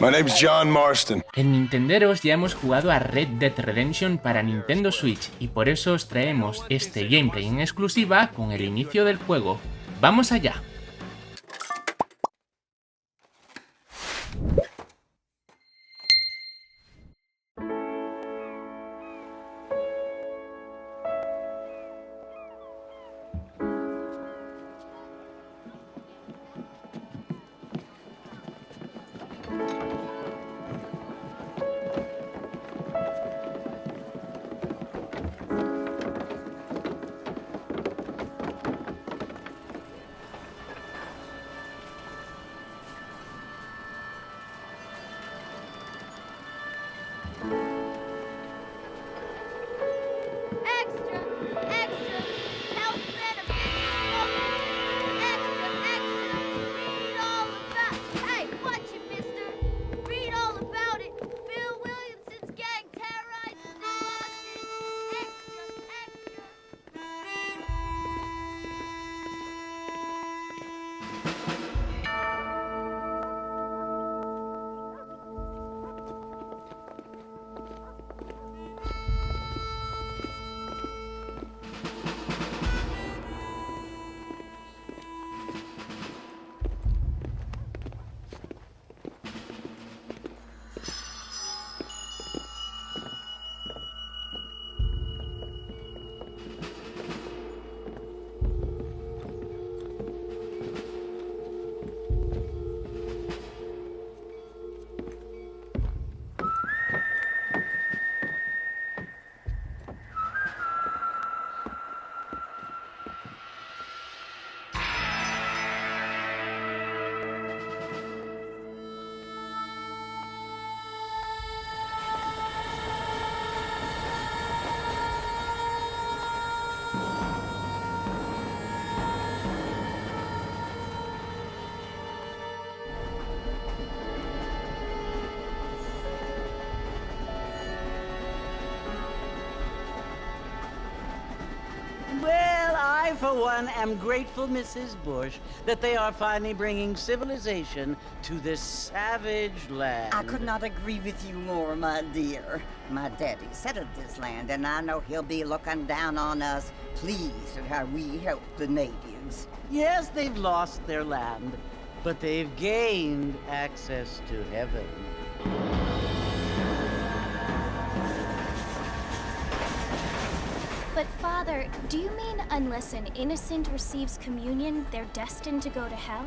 My name's John Marston. En Nintenderos ya hemos jugado a Red Dead Redemption para Nintendo Switch y por eso os traemos este gameplay en exclusiva con el inicio del juego. ¡Vamos allá! Well, I, for one, am grateful, Mrs. Bush, that they are finally bringing civilization to this savage land. I could not agree with you more, my dear. My daddy settled this land, and I know he'll be looking down on us, pleased at how we help the natives. Yes, they've lost their land, but they've gained access to heaven. But Father, do you mean unless an innocent receives communion, they're destined to go to hell?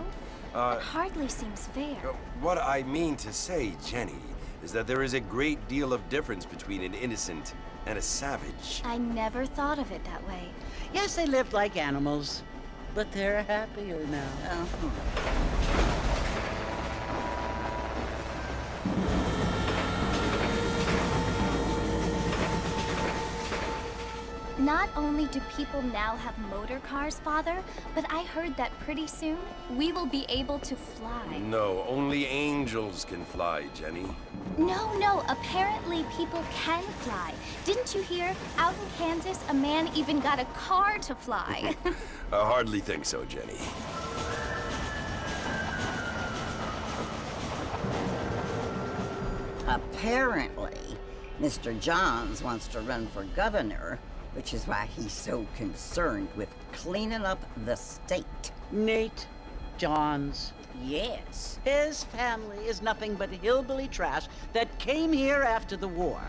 That hardly seems fair. What I mean to say, Jenny, is that there is a great deal of difference between an innocent and a savage. I never thought of it that way. Yes, they lived like animals, but they're happier now. Not only do people now have motor cars, Father, but I heard that pretty soon we will be able to fly. No, only angels can fly, Jenny. No, apparently people can fly. Didn't you hear? Out in Kansas, a man even got a car to fly. I hardly think so, Jenny. Apparently, Mr. Johns wants to run for governor, which is why he's so concerned with cleaning up the state. Nate Johns. Yes. His family is nothing but hillbilly trash that came here after the war.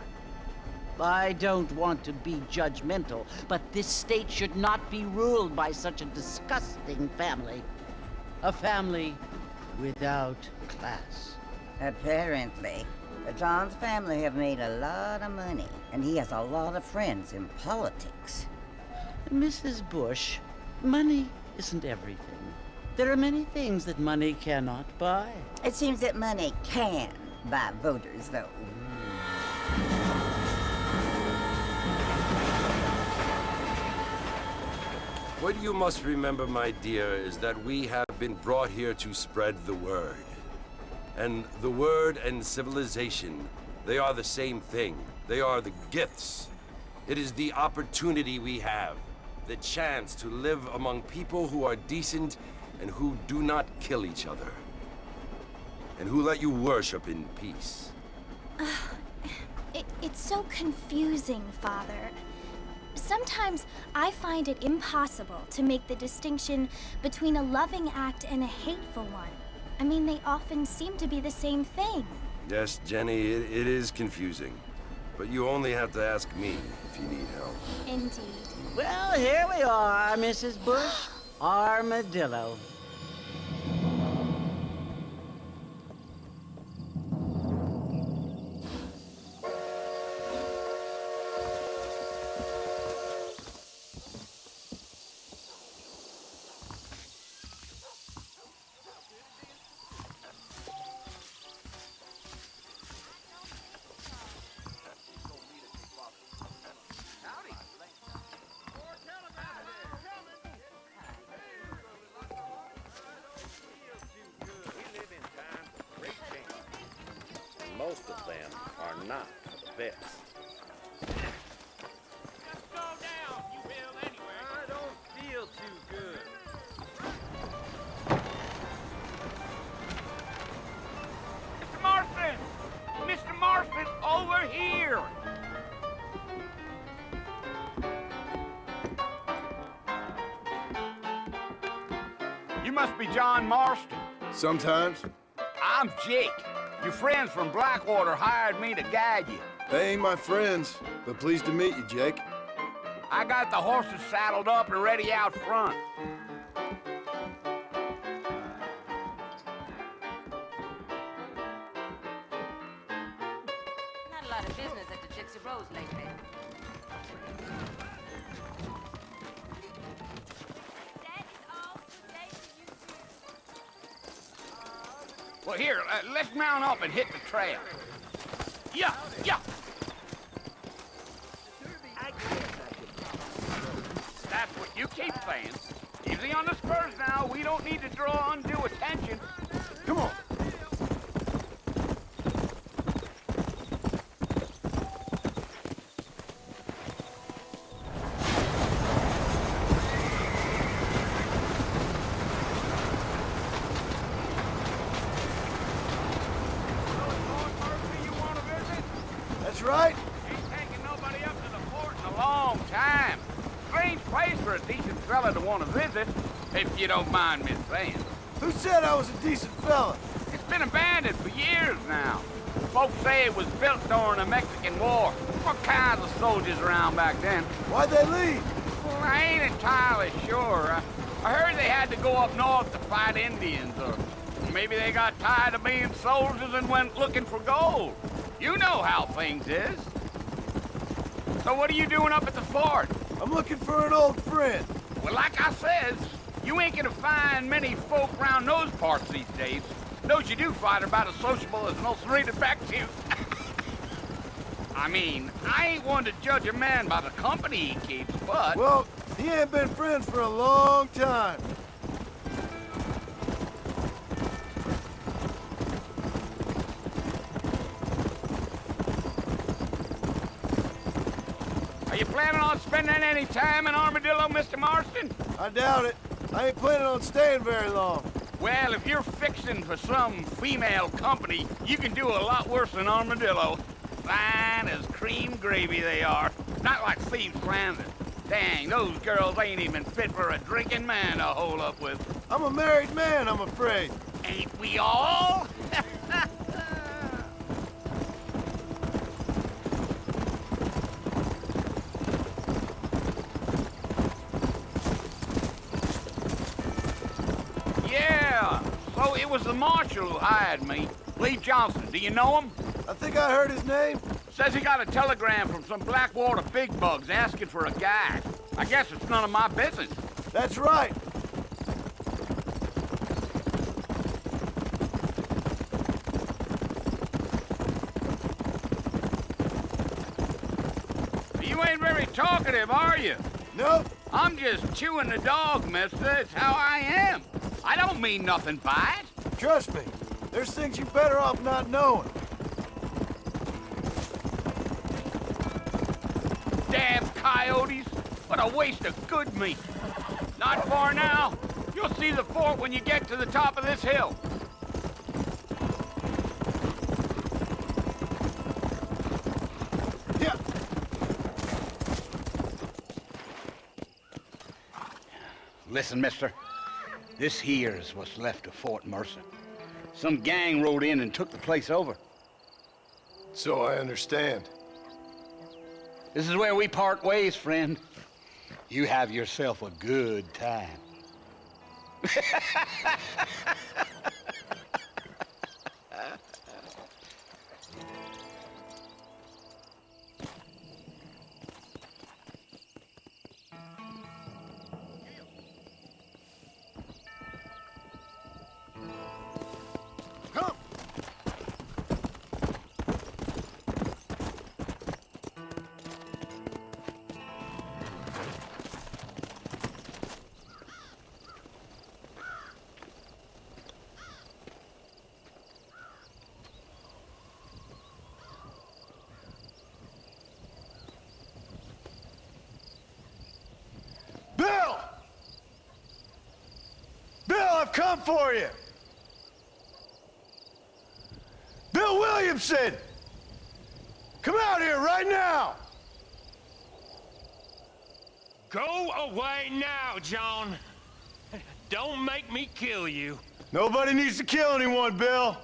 I don't want to be judgmental, but this state should not be ruled by such a disgusting family. A family without class. Apparently. The Johns family have made a lot of money, and he has a lot of friends in politics. Mrs. Bush, money isn't everything. There are many things that money cannot buy. It seems that money can buy voters, though. What you must remember, my dear, is that we have been brought here to spread the word. And the word and civilization, they are the same thing. They are the gifts. It is the opportunity we have, the chance to live among people who are decent and who do not kill each other. And who let you worship in peace? It's so confusing, Father. Sometimes I find it impossible to make the distinction between a loving act and a hateful one. I mean, they often seem to be the same thing. Yes, Jenny, it is confusing. But you only have to ask me if you need help. Indeed. Well, here we are, Mrs. Bush. Armadillo. Most of them are not for the best. Just go down, you will anyway. I don't feel too good. Mr. Marston! Mr. Marston, over here! You must be John Marston. Sometimes. I'm Jake. Your friends from Blackwater hired me to guide you. They ain't my friends, but pleased to meet you, Jake. I got the horses saddled up and ready out front. Not a lot of business at the Gypsy Rose lately. Well, here, let's mount up and hit the trail. Yeah, yeah. That's what you keep saying. Easy on the spurs now. We don't need to draw undue attention. Come on. That's right. Ain't taking nobody up to the fort in a long time. Strange place for a decent fella to want to visit, if you don't mind me saying. Who said I was a decent fella? It's been abandoned for years now. Folks say it was built during the Mexican War. What kinds of soldiers around back then? Why'd they leave? Well, I ain't entirely sure. I heard they had to go up north to fight Indians, or maybe they got tired of being soldiers and went looking for gold. You know how things is. So what are you doing up at the fort? I'm looking for an old friend. Well, like I says, you ain't gonna find many folk around those parts these days. Those you do find are about as sociable as most read back to you. I mean, I ain't one to judge a man by the company he keeps, but... Well, he ain't been friends for a long time. Are you planning on spending any time in Armadillo, Mr. Marston? I doubt it. I ain't planning on staying very long. Well, if you're fixing for some female company, you can do a lot worse than Armadillo. Fine as cream gravy they are. Not like thieves' Landing. Dang, those girls ain't even fit for a drinking man to hole up with. I'm a married man, I'm afraid. Ain't we all? Yeah, so it was the marshal who hired me. Lee Johnson, do you know him? I think I heard his name. Says he got a telegram from some Blackwater big bugs asking for a guide. I guess it's none of my business. That's right. You ain't very talkative, are you? Nope. I'm just chewing the dog, mister. It's how I am. I don't mean nothing by it. Trust me. There's things you better off not knowing. Damn coyotes. What a waste of good meat. Not far now. You'll see the fort when you get to the top of this hill. Listen, mister. This here's what's left of Fort Mercer. Some gang rode in and took the place over. So I understand. This is where we part ways, friend. You have yourself a good time. Bill! Bill, I've come for you! Bill Williamson! Come out here right now! Go away now, John. Don't make me kill you. Nobody needs to kill anyone, Bill.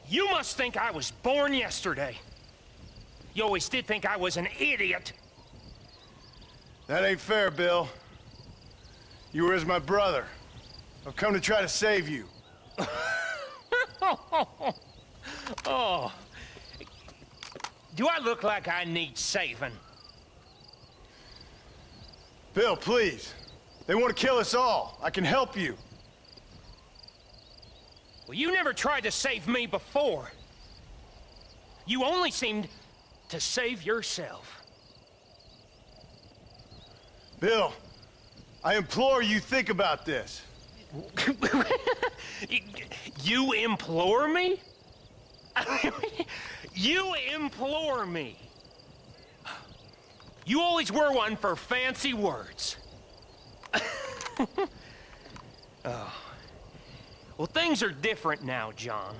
You must think I was born yesterday. You always did think I was an idiot. That ain't fair, Bill. You were as my brother. I've come to try to save you. Oh. Do I look like I need saving? Bill, please. They want to kill us all. I can help you. Well, you never tried to save me before. You only seemed to save yourself. Bill, I implore you think about this. You implore me? You implore me. You always were one for fancy words. Oh. Well, things are different now, John.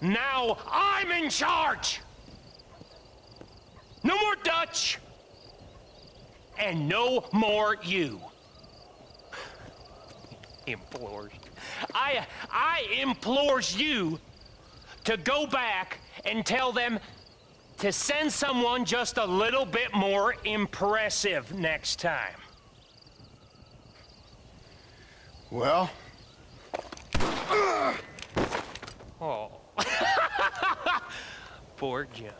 Now I'm in charge! No more Dutch! And no more you. Implores. I implores you to go back and tell them to send someone just a little bit more impressive next time. Well? Oh. Poor John.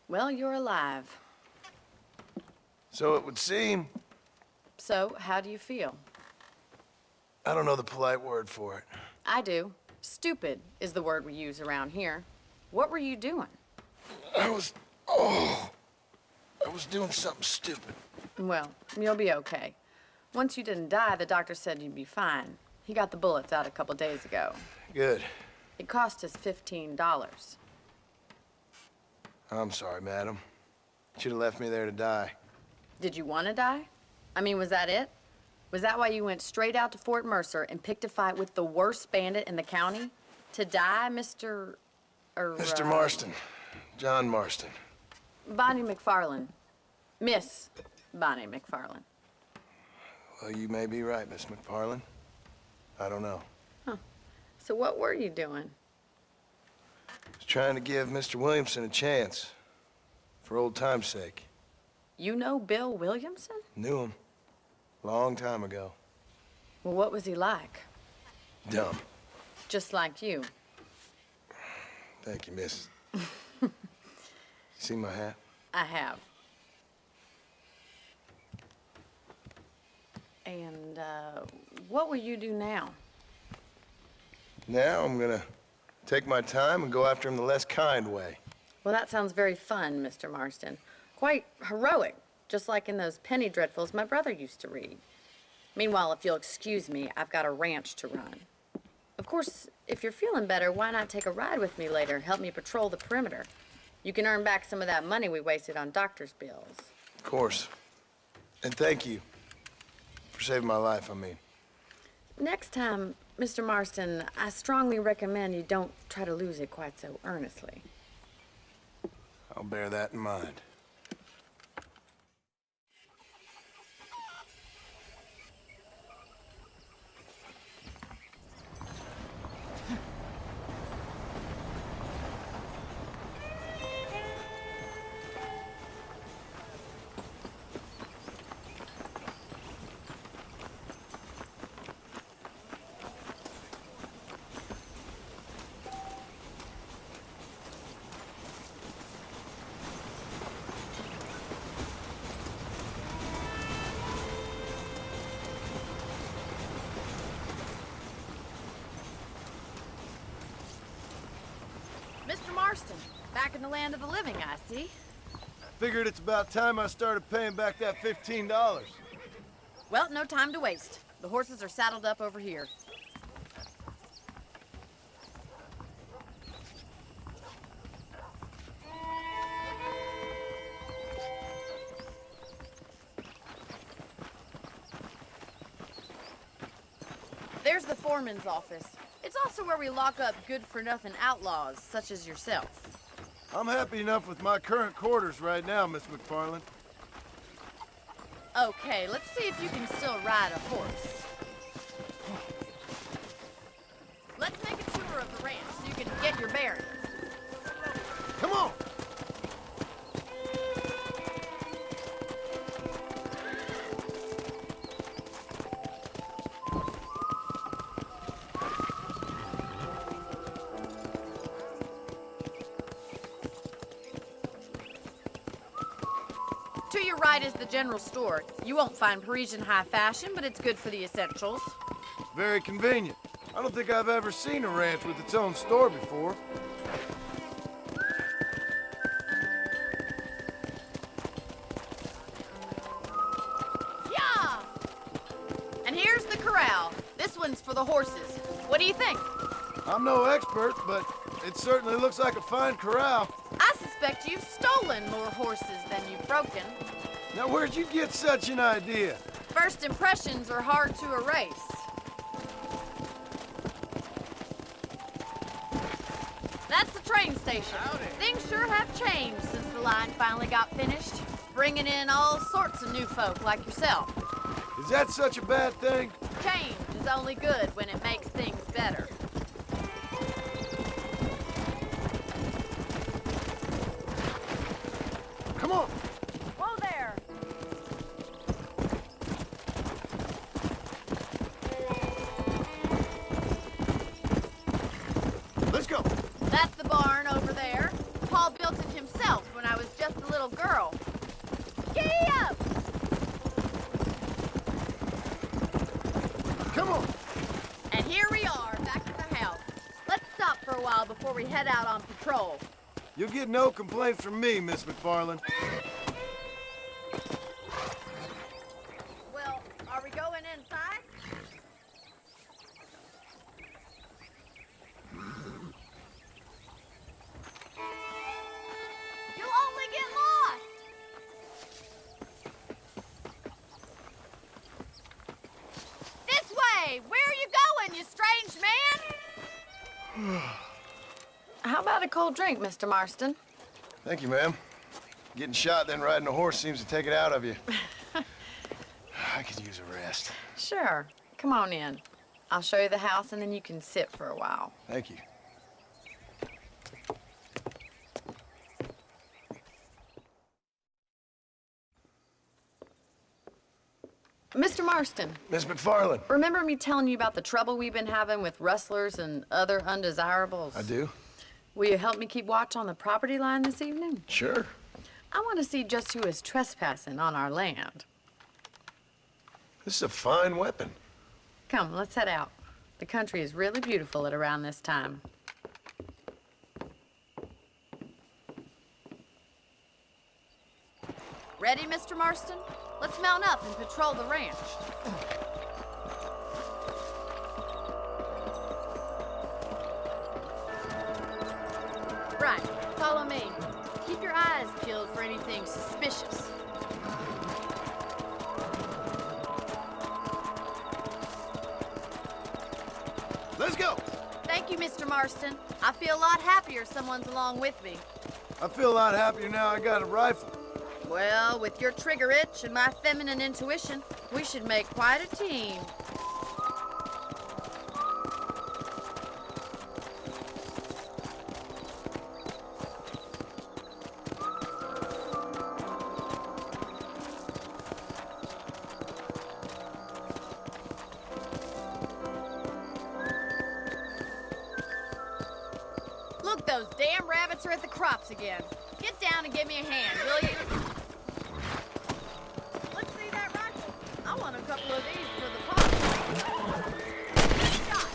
Well, you're alive. So it would seem. So, how do you feel? I don't know the polite word for it. I do. Stupid is the word we use around here. What were you doing? I was doing something stupid. Well, you'll be okay. Once you didn't die, the doctor said you'd be fine. He got the bullets out a couple days ago. Good. It cost us $15. I'm sorry, madam. Should have left me there to die. Did you want to die? I mean, was that it? Was that why you went straight out to Fort Mercer and picked a fight with the worst bandit in the county? To die, Mr. Mr. Marston. John Marston. Bonnie McFarlane. Miss Bonnie McFarlane. Well, you may be right, Miss McFarlane. I don't know. Huh. So what were you doing? I was trying to give Mr. Williamson a chance. For old time's sake. You know Bill Williamson? Knew him. Long time ago. Well, what was he like? Dumb. Just like you. Thank you, miss. See my hat? I have. And, what will you do now? Now I'm gonna take my time and go after him the less kind way. Well, that sounds very fun, Mr. Marston. Quite heroic, just like in those penny dreadfuls my brother used to read. Meanwhile, if you'll excuse me, I've got a ranch to run. Of course, if you're feeling better, why not take a ride with me later? Help me patrol the perimeter. You can earn back some of that money we wasted on doctor's bills. Of course. And thank you. For saving my life, I mean. Next time, Mr. Marston, I strongly recommend you don't try to lose it quite so earnestly. I'll bear that in mind. Mr. Marston, back in the land of the living, I see. Figured it's about time I started paying back that $15. Well, no time to waste. The horses are saddled up over here. There's the foreman's office. It's also where we lock up good-for-nothing outlaws, such as yourself. I'm happy enough with my current quarters right now, Miss McFarland. Okay, let's see if you can still ride a horse. Let's make a tour of the ranch so you can get your bearings. Come on! To your right is the general store. You won't find Parisian high fashion, but it's good for the essentials. Very convenient. I don't think I've ever seen a ranch with its own store before. Yeah! And here's the corral. This one's for the horses. What do you think? I'm no expert, but it certainly looks like a fine corral. I suspect you've stolen more horses than you've broken. Now, where'd you get such an idea? First impressions are hard to erase. That's the train station. Howdy. Things sure have changed since the line finally got finished, bringing in all sorts of new folk like yourself. Is that such a bad thing? Change is only good when it makes things better. Come on! Whoa there! Let's go! That's the barn over there. Paul built it himself when I was just a little girl. Giddy up! Come on! And here we are, back at the house. Let's stop for a while before we head out on patrol. You'll get no complaints from me, Miss McFarland. Well, are we going inside? You'll only get lost! This way! Where are you going, you strange man? How about a cold drink, Mr. Marston? Thank you, ma'am. Getting shot, then riding a horse seems to take it out of you. I could use a rest. Sure. Come on in. I'll show you the house, and then you can sit for a while. Thank you. Mr. Marston, Miss McFarland. remember me telling you about the trouble we've been having with rustlers and other undesirables? I do. Will you help me keep watch on the property line this evening? Sure. I want to see just who is trespassing on our land. This is a fine weapon. Come, let's head out. The country is really beautiful at around this time. Ready, Mr. Marston? Let's mount up and patrol the ranch. Right, follow me. Keep your eyes peeled for anything suspicious. Let's go. Thank you, Mr. Marston. I feel a lot happier someone's along with me. I feel a lot happier now I got a rifle. Well, with your trigger itch and my feminine intuition, we should make quite a team. Look, those damn rabbits are at the crops again. Get down and give me a hand, will you? Let's see that rifle. I want a couple of these for the pot. Shot.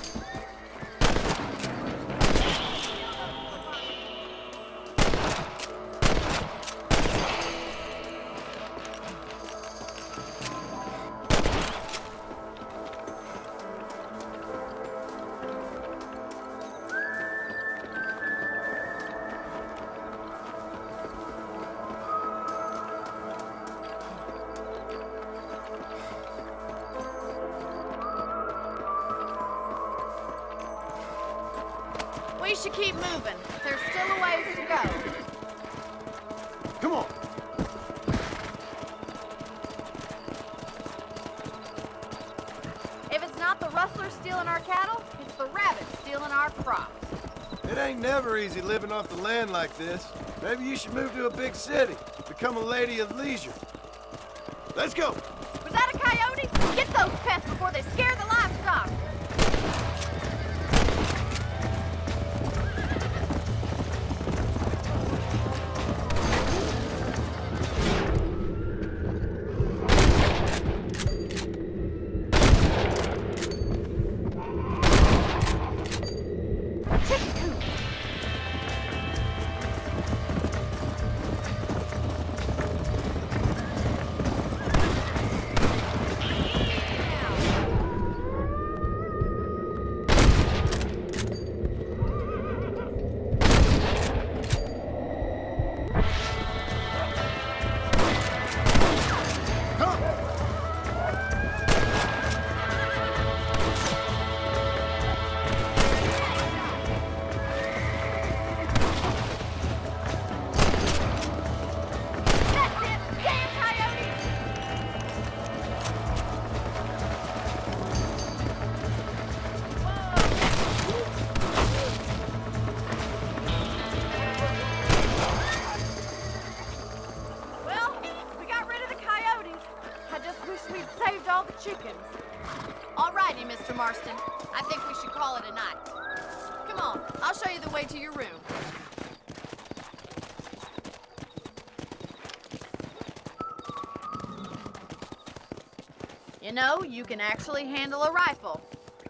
We should keep moving. There's still a ways to go. Come on. If it's not the rustlers stealing our cattle, it's the rabbits stealing our crops. It ain't never easy living off the land like this. Maybe you should move to a big city. Become a lady of leisure. Let's go. Was that a coyote? Get those pests before they scare the livestock. chickens. All righty, Mr. Marston. I think we should call it a night. Come on, I'll show you the way to your room. You know, you can actually handle a rifle.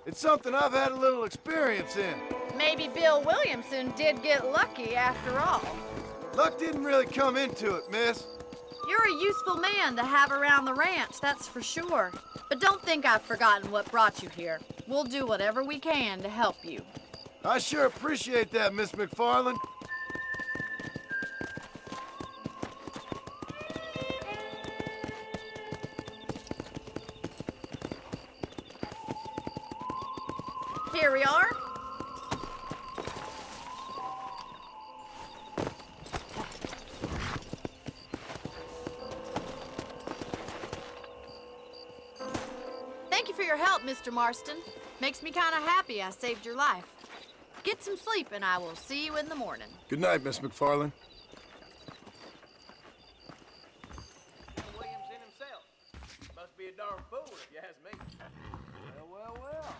It's something I've had a little experience in. Maybe Bill Williamson did get lucky after all. Luck didn't really come into it, miss. You're a useful man to have around the ranch, that's for sure. But don't think I've forgotten what brought you here. We'll do whatever we can to help you. I sure appreciate that, Miss McFarland. Here we are. Thank you for your help, Mr. Marston. Makes me kind of happy I saved your life. Get some sleep and I will see you in the morning. Good night, Miss McFarland. Williamson himself. Must be a darn fool, if you ask me. Well, well, well.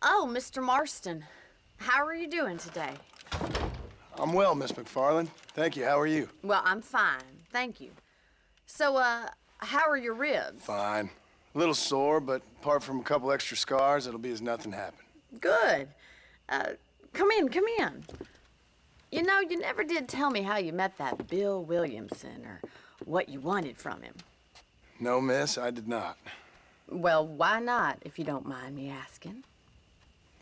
Oh, Mr. Marston, how are you doing today? I'm well, Miss McFarland. Thank you. How are you? Well, I'm fine, thank you. So, how are your ribs? Fine. A little sore, but apart from a couple extra scars, it'll be as nothing happened. Good. Come in, come in. You know, you never did tell me how you met that Bill Williamson or what you wanted from him. No, miss, I did not. Well, why not, if you don't mind me asking?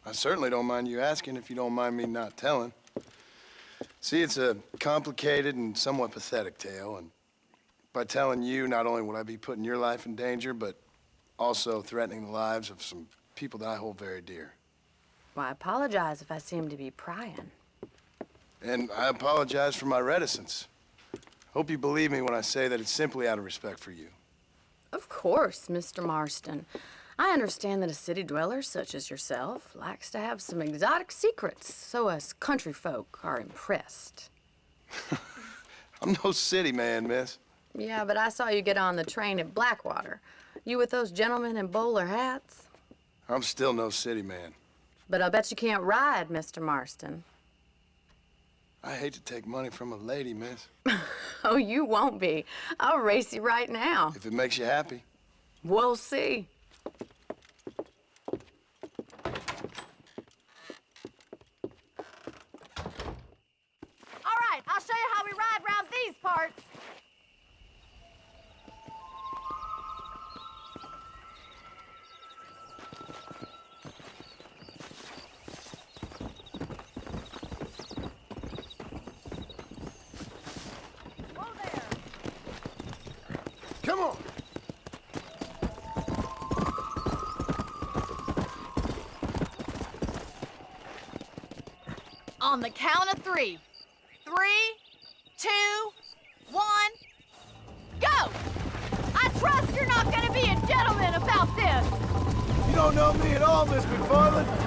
I certainly don't mind you asking if you don't mind me not telling. See, it's a complicated and somewhat pathetic tale, and by telling you, not only would I be putting your life in danger, but also threatening the lives of some people that I hold very dear. Well, I apologize if I seem to be prying. And I apologize for my reticence. Hope you believe me when I say that it's simply out of respect for you. Of course, Mr. Marston. I understand that a city dweller such as yourself likes to have some exotic secrets, so us country folk are impressed. I'm no city man, miss. Yeah, but I saw you get on the train at Blackwater. You with those gentlemen in bowler hats? I'm still no city man. But I bet you can't ride, Mr. Marston. I hate to take money from a lady, miss. Oh, you won't be. I'll race you right now. If it makes you happy. We'll see. All right, I'll show you how we ride around these parts. Come on! On the count of 3. 3, 2, 1, go! I trust you're not gonna be a gentleman about this. You don't know me at all, Miss McFarland.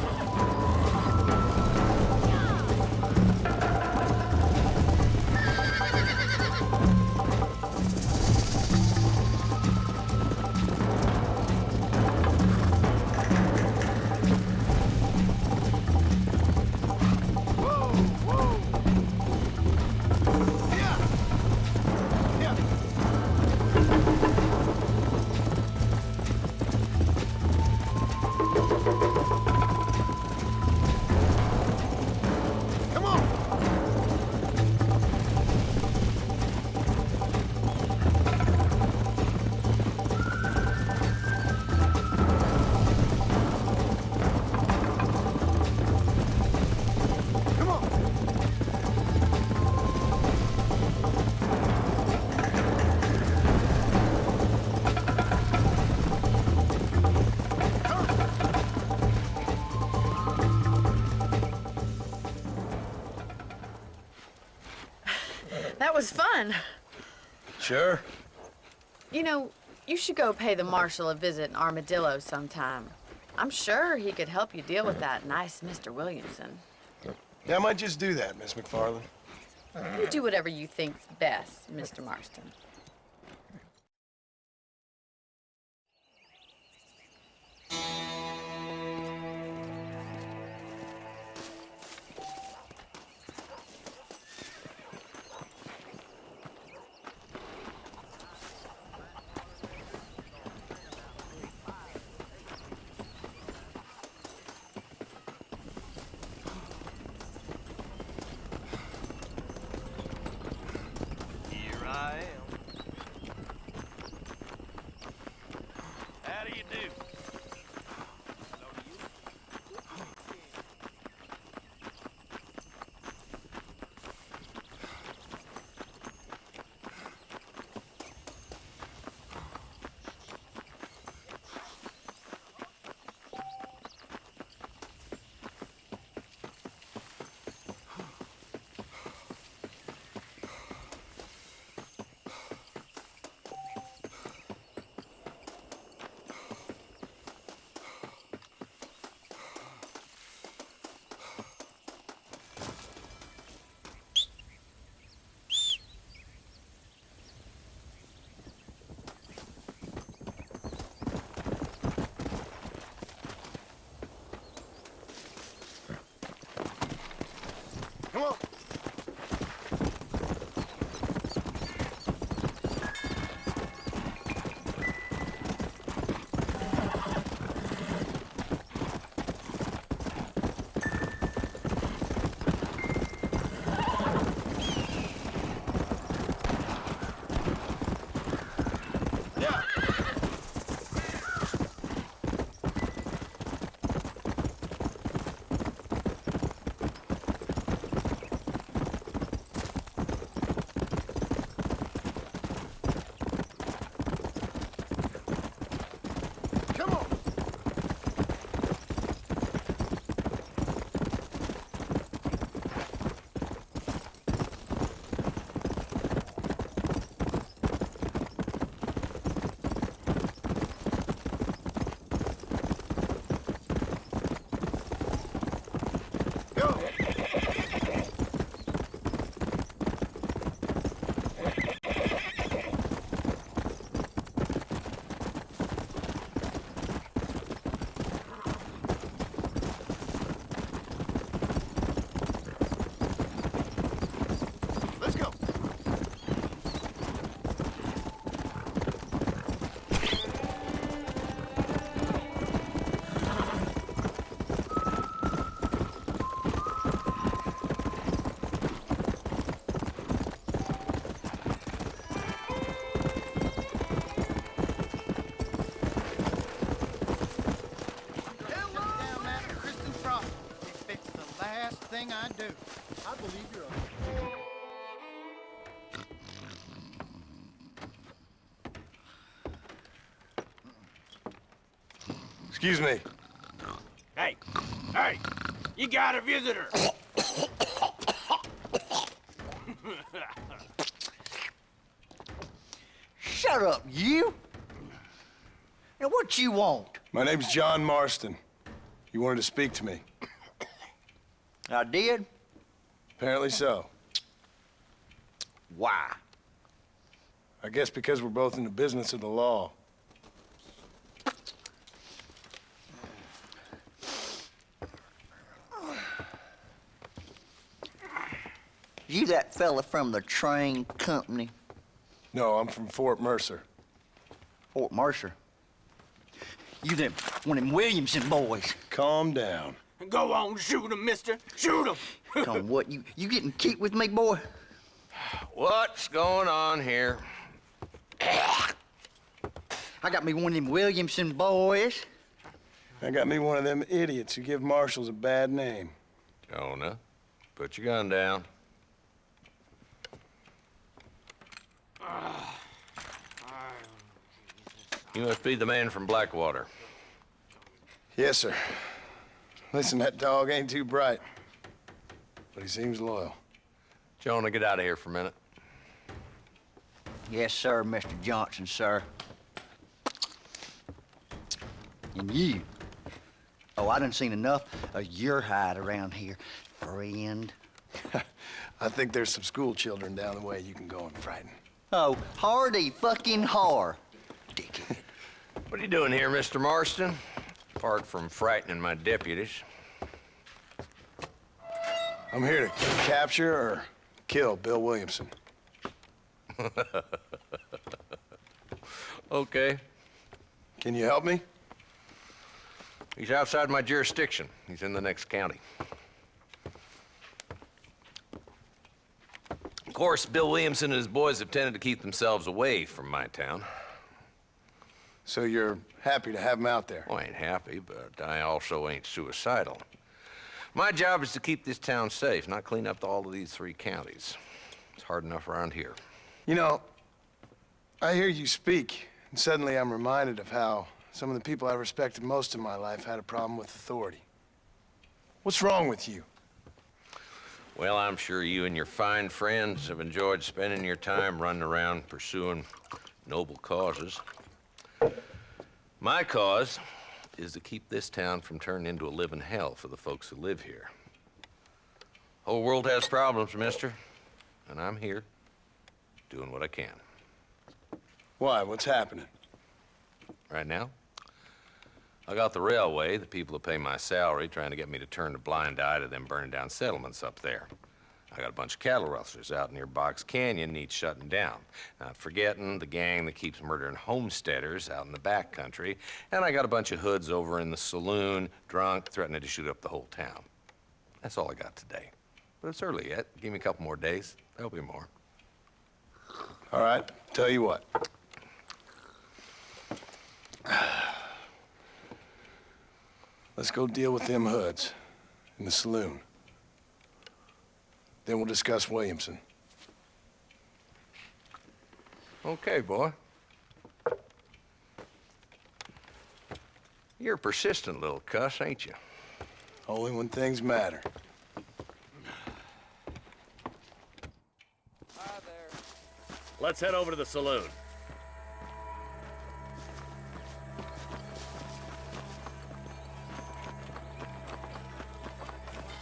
That was fun. Sure. You know, you should go pay the marshal a visit in Armadillo sometime. I'm sure he could help you deal with that nice Mr. Williamson. Yeah, I might just do that, Miss McFarland. You do whatever you think's best, Mr. Marston. everything I do. I believe you're a... Excuse me. Hey, hey, you got a visitor. Shut up, you! Now, what you want? My name's John Marston. You wanted to speak to me. I did? Apparently so. Why? I guess because we're both in the business of the law. You that fella from the train company? No, I'm from Fort Mercer. Fort Mercer? You them, one of them Williamson boys. Calm down. Go on, shoot him, mister. Shoot him. Come on, what, you getting keep with me, boy? What's going on here? I got me one of them Williamson boys. I got me one of them idiots who give marshals a bad name. Jonah, put your gun down. You must be the man from Blackwater. Yes, sir. Listen, that dog ain't too bright, but he seems loyal. Jonah, get out of here for a minute. Yes, sir, Mr. Johnson, sir. And you. Oh, I done seen enough of your hide around here, friend. I think there's some school children down the way you can go and frighten. Oh, hardy fucking har. Dickhead. What are you doing here, Mr. Marston? Apart from frightening my deputies. I'm here to capture or kill Bill Williamson. Okay. Can you help me? He's outside my jurisdiction. He's in the next county. Of course, Bill Williamson and his boys have tended to keep themselves away from my town. So you're happy to have him out there? Well, I ain't happy, but I also ain't suicidal. My job is to keep this town safe, not clean up all of these 3 counties. It's hard enough around here. You know, I hear you speak, and suddenly I'm reminded of how some of the people I respected most in my life had a problem with authority. What's wrong with you? Well, I'm sure you and your fine friends have enjoyed spending your time running around pursuing noble causes. My cause is to keep this town from turning into a living hell for the folks who live here. Whole world has problems, mister, and I'm here doing what I can. Why? What's happening? Right now, I got the railway, the people who pay my salary, trying to get me to turn a blind eye to them burning down settlements up there. I got a bunch of cattle rustlers out near Box Canyon needs shutting down. Not forgetting the gang that keeps murdering homesteaders out in the back country. And I got a bunch of hoods over in the saloon, drunk, threatening to shoot up the whole town. That's all I got today. But it's early yet. Give me a couple more days. There'll be more. All right, tell you what. Let's go deal with them hoods in the saloon. Then we'll discuss Williamson. Okay, boy. You're a persistent little cuss, ain't you? Only when things matter. Hi there. Let's head over to the saloon.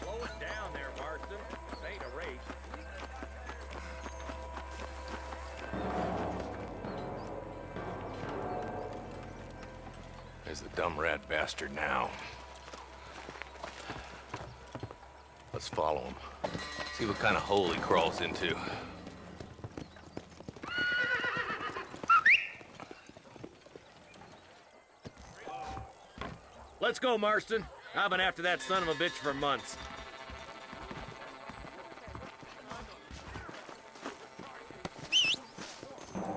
Slow it down there, Marston. This ain't a race. There's the dumb rat bastard now. Let's follow him. See what kind of hole he crawls into. Let's go, Marston. I've been after that son of a bitch for months.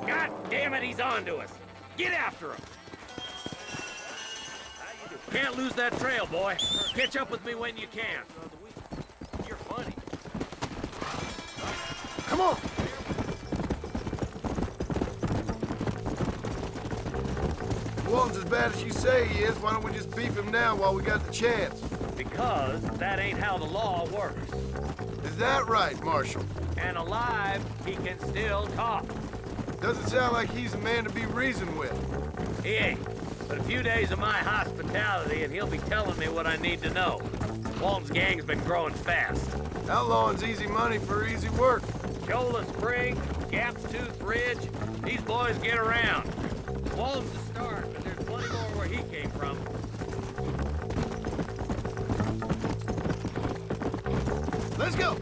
God damn it, he's on to us. Get after him. Can't lose that trail, boy. Catch up with me when you can. You're Come on! Walton's as bad as you say he is. Why don't we just beef him now while we got the chance? Because that ain't how the law works. Is that right, Marshal? And alive, he can still talk. Doesn't sound like he's a man to be reasoned with. He ain't. But a few days of my hospitality and he'll be telling me what I need to know. Walton's gang's been growing fast. Outlawing's easy money for easy work. Shola Spring, Gap's Tooth Ridge, these boys get around. Walton's the start, but there's plenty more where he came from. Let's go!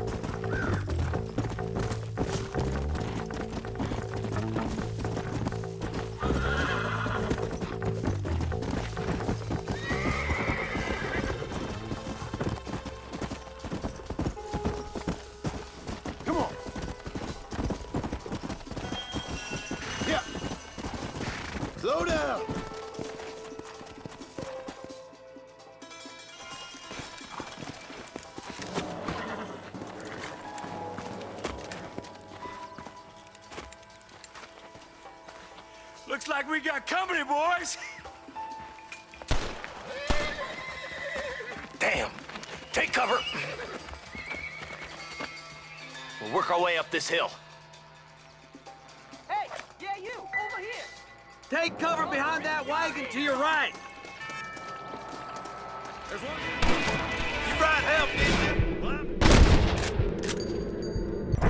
Come on! Yeah! Slow down! Looks like we got company, boys. Damn. Take cover. We'll work our way up this hill. Hey, yeah, you, over here. Take cover behind that wagon to your right. There's one. You brought help, didn't you?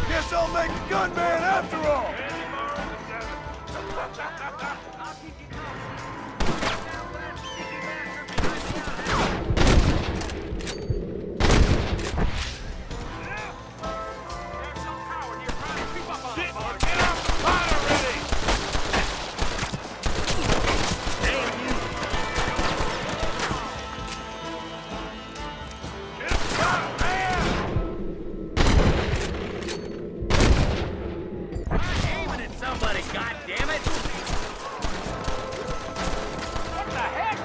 Guess I'll make the gunman after all! Somebody, goddammit! What the heck?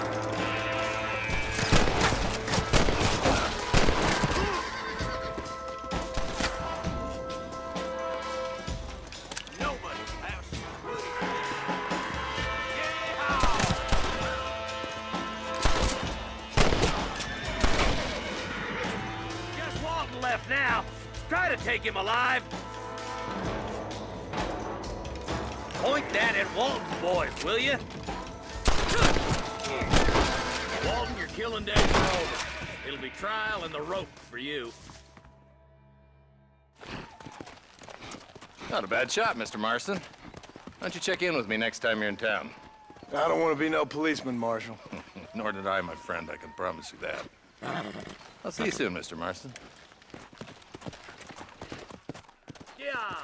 Nobody has to Just Walton left now. Try to take him alive. Point that at Walton's boys, will you? Walton, your killing days are over. It'll be trial and the rope for you. Not a bad shot, Mr. Marston. Why don't you check in with me next time you're in town? I don't want to be no policeman, Marshal. Nor did I, my friend. I can promise you that. I'll see you soon, Mr. Marston. Yeah.